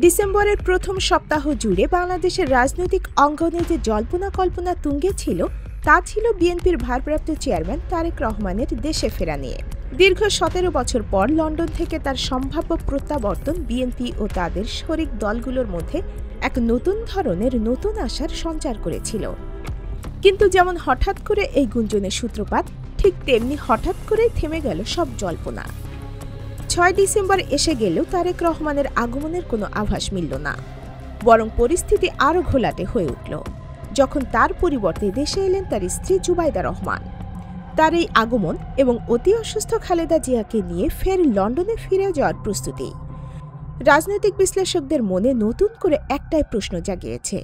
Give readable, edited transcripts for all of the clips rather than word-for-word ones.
ডিসেম্বরের প্রথম সপ্তাহ জুড়ে বাংলাদেশের রাজনৈতিক অঙ্গনে যে জল্পনা কল্পনা তুঙ্গে ছিল তা ছিল বিএনপির ভারপ্রাপ্ত চেয়ারম্যান তারেক রহমানের দেশে ফেরা নিয়ে। দীর্ঘ ১৭ বছর পর লন্ডন থেকে তার সম্ভাব্য প্রত্যাবর্তন বিএনপি ও তাদের শরিক দলগুলোর মধ্যে এক নতুন ধরনের নতুন আশার সঞ্চার করেছিল। কিন্তু যেমন হঠাৎ করে এই গুঞ্জনের সূত্রপাত, ঠিক তেমনি হঠাৎ করেই থেমে গেল সব জল্পনা। ৬ ডিসেম্বর এসে গেলেও তারেক রহমানের আগমনের কোনো আভাস মিলল না, বরং পরিস্থিতি আরও ঘোলাটে হয়ে উঠল যখন তার পরিবর্তে দেশে এলেন তার স্ত্রী জুবাইদা রহমান। তার এই আগমন এবং অতি অসুস্থ খালেদা জিয়াকে নিয়ে ফের লন্ডনে ফিরে যাওয়ার প্রস্তুতি রাজনৈতিক বিশ্লেষকদের মনে নতুন করে একটাই প্রশ্ন জাগিয়েছে: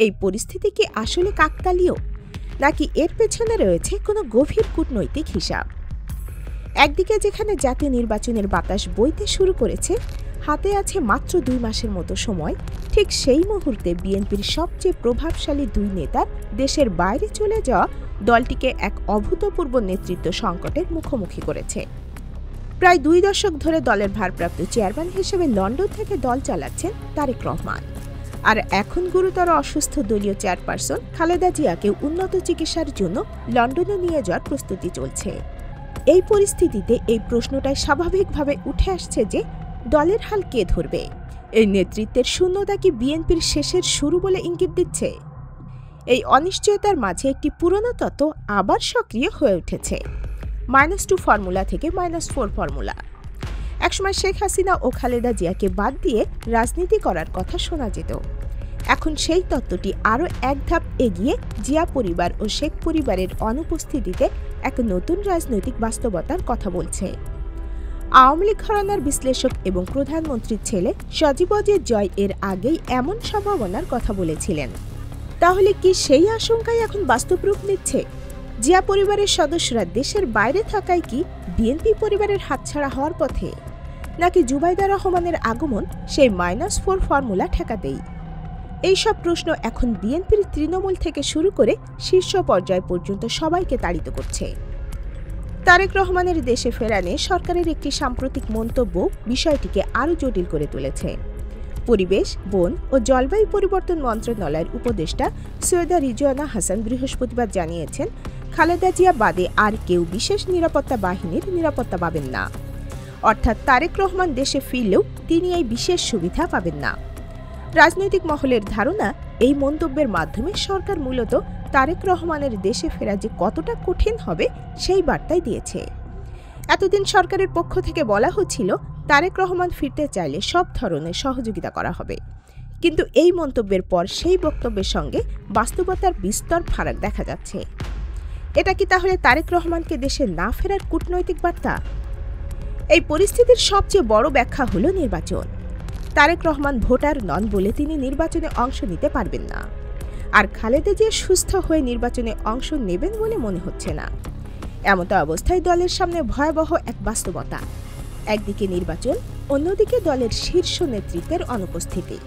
এই পরিস্থিতি কি আসলে কাকতালীয়, নাকি এর পেছনে রয়েছে কোনো গভীর কূটনৈতিক হিসাব? একদিকে যেখানে জাতীয় নির্বাচনের বাতাস বইতে শুরু করেছে, হাতে আছে মাত্র ২ মাসের মতো সময়, ঠিক সেই মুহূর্তে বিএনপির সবচেয়ে প্রভাবশালী দুই নেতার দেশের বাইরে চলে যাওয়া দলটিকে এক অভূতপূর্ব নেতৃত্ব সংকটের মুখোমুখি করেছে। প্রায় ২ দশক ধরে দলের ভারপ্রাপ্ত চেয়ারম্যান হিসেবে লন্ডন থেকে দল চালাচ্ছেন তারেক রহমান, আর এখন গুরুতর অসুস্থ দলীয় চেয়ারপারসন খালেদা জিয়াকে উন্নত চিকিৎসার জন্য লন্ডনে নিয়ে যাওয়ার প্রস্তুতি চলছে। এই পরিস্থিতিতে এই প্রশ্নটাই স্বাভাবিকভাবে উঠে আসছে যে দলের হাল কে ধরবে? এই নেতৃত্বের শূন্যতা কি বিএনপির শেষের শুরু বলে ইঙ্গিত দিচ্ছে? এই অনিশ্চয়তার মাঝে একটি পুরনো তত্ত্ব আবার সক্রিয় হয়ে উঠেছে: -2 ফর্মুলা থেকে -4 ফর্মুলা। একসময় শেখ হাসিনা ও খালেদা জিয়াকে বাদ দিয়ে রাজনীতি করার কথা শোনা যেত। এখন সেই তত্ত্বটি আরও এক ধাপ এগিয়ে জিয়া পরিবার ও শেখ পরিবারের অনুপস্থিতিতে এক নতুন রাজনৈতিক বাস্তবতার কথা বলছে। আওয়ামী লীগ ঘরানার বিশ্লেষক এবং প্রধানমন্ত্রীর ছেলে সজীব ওয়াজেদ জয় এর আগেই এমন সম্ভাবনার কথা বলেছিলেন। তাহলে কি সেই আশঙ্কাই এখন বাস্তব রূপ নিচ্ছে? জিয়া পরিবারের সদস্যরা দেশের বাইরে থাকায় কি বিএনপি পরিবারের হাতছাড়া হওয়ার পথে, নাকি জুবাইদা রহমানের আগমন সেই -4 ফর্মুলা ঠেকাতেই? এইসব প্রশ্ন এখন বিএনপির তৃণমূল থেকে শুরু করে শীর্ষ পর্যায় পর্যন্ত সবাইকে তাড়িত করছে। তারেক রহমানের দেশে ফেরা নিয়ে সরকারের একটি সাম্প্রতিক মন্তব্য বিষয়টিকে আরও জটিল করে তুলেছে। পরিবেশ, বন ও জলবায়ু পরিবর্তন মন্ত্রণালয়ের উপদেষ্টা সৈয়দা রিজওয়ানা হাসান বৃহস্পতিবার জানিয়েছেন, খালেদা জিয়া বাদে আর কেউ বিশেষ নিরাপত্তা বাহিনীর নিরাপত্তা পাবেন না। অর্থাৎ তারেক রহমান দেশে ফিরলেও তিনি এই বিশেষ সুবিধা পাবেন না। রাজনৈতিক মহলের ধারণা, এই মন্তব্যের মাধ্যমে সরকার মূলত তারেক রহমানের দেশে ফেরা যে কতটা কঠিন হবে সেই বার্তাই দিয়েছে। এতদিন সরকারের পক্ষ থেকে বলা হচ্ছিল তারেক রহমান ফিরতে চাইলে সব ধরনের সহযোগিতা করা হবে, কিন্তু এই মন্তব্যের পর সেই বক্তব্যের সঙ্গে বাস্তবতার বিস্তর ফারাক দেখা যাচ্ছে। এটা কি তাহলে তারেক রহমানকে দেশে না ফেরার কূটনৈতিক বার্তা? এই পরিস্থিতির সবচেয়ে বড় ব্যাখ্যা হলো নির্বাচন। তারেক রহমান ভোটার নন বলে তিনি নির্বাচনে অংশ নিতে পারবেন না, আর খালেদা জিয়া সুস্থ হয়ে নির্বাচনে অংশ নেবেন বলে মনে হচ্ছে না। এমতো অবস্থায় দলের সামনে ভয়াবহ এক বাস্তবতা: একদিকে নির্বাচন, অন্যদিকে দলের শীর্ষ নেতৃত্বের অনুপস্থিতি।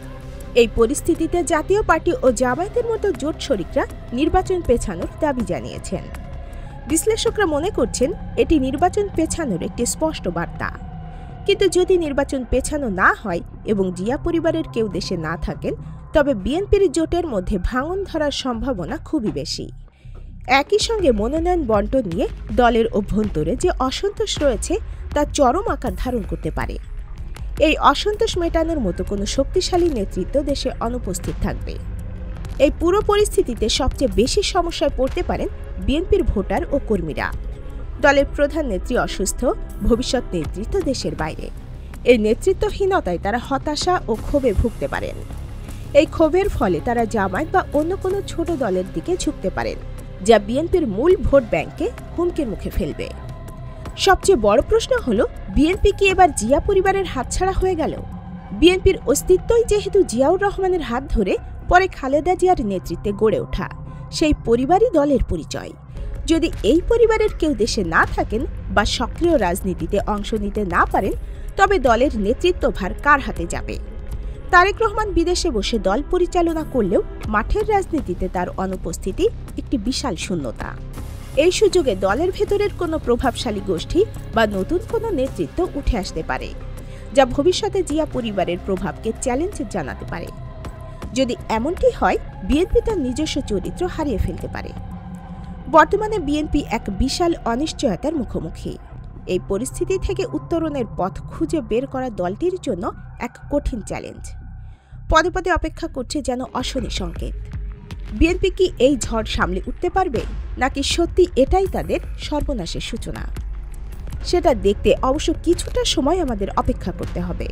এই পরিস্থিতিতে জাতীয় পার্টি ও জামায়াতের মতো জোট শরিকরা নির্বাচন পেছানোর দাবি জানিয়েছেন। বিশ্লেষকরা মনে করছেন এটি নির্বাচন পেছানোর একটি স্পষ্ট বার্তা। কিন্তু যদি নির্বাচন পেছানো না হয় এবং জিয়া পরিবারের কেউ দেশে না থাকেন, তবে বিএনপির জোটের মধ্যে ভাঙন ধরার সম্ভাবনা খুবই বেশি। একই সঙ্গে মনোনয়ন বণ্টন নিয়ে দলের অভ্যন্তরে যে অসন্তোষ রয়েছে তা চরম আকার ধারণ করতে পারে। এই অসন্তোষ মেটানোর মতো কোনো শক্তিশালী নেতৃত্ব দেশে অনুপস্থিত থাকবে। এই পুরো পরিস্থিতিতে সবচেয়ে বেশি সমস্যায় পড়তে পারেন বিএনপির ভোটার ও কর্মীরা। দলের প্রধান নেত্রী অসুস্থ, ভবিষ্যৎ নেতৃত্ব দেশের বাইরে। এই নেতৃত্বহীনতায় তারা হতাশা ও ক্ষোভে ভুগতে পারেন। এই ক্ষোভের ফলে তারা জামায়াত বা অন্য কোনো ছোট দলের দিকে ঝুঁকতে পারেন, যা বিএনপির মূল ভোট ব্যাংককে হুমকির মুখে ফেলবে। সবচেয়ে বড় প্রশ্ন হলো, বিএনপি কি এবার জিয়া পরিবারের হাতছাড়া হয়ে গেল? বিএনপির অস্তিত্বই যেহেতু জিয়াউর রহমানের হাত ধরে পরে খালেদা জিয়ার নেতৃত্বে গড়ে ওঠা, সেই পরিবারই দলের পরিচয়। যদি এই পরিবারের কেউ দেশে না থাকেন বা সক্রিয় রাজনীতিতে অংশ নিতে না পারেন, তবে দলের নেতৃত্বভার কার হাতে যাবে? তারেক রহমান বিদেশে বসে দল পরিচালনা করলেও মাঠের রাজনীতিতে তার অনুপস্থিতি একটি বিশাল শূন্যতা। এই সুযোগে দলের ভেতরের কোনো প্রভাবশালী গোষ্ঠী বা নতুন কোনো নেতৃত্ব উঠে আসতে পারে। যা ভবিষ্যতে জিয়া পরিবারের প্রভাবকে চ্যালেঞ্জ জানাতে পারে। যদি এমনটি হয়, বিএনপি তার নিজস্ব চরিত্র হারিয়ে ফেলতে পারে। বর্তমানে বিএনপি এক বিশাল অনিশ্চয়তার মুখোমুখি। এই পরিস্থিতি থেকে উত্তরণের পথ খুঁজে বের করা দলটির জন্য এক কঠিন চ্যালেঞ্জ। পদে পদে অপেক্ষা করছে যেন অশনি সংকেত। বিএনপি কি এই ঝড় সামলে উঠতে পারবে, নাকি সত্যি এটাই তাদের সর্বনাশের সূচনা? সেটা দেখতে অবশ্য কিছুটা সময় আমাদের অপেক্ষা করতে হবে।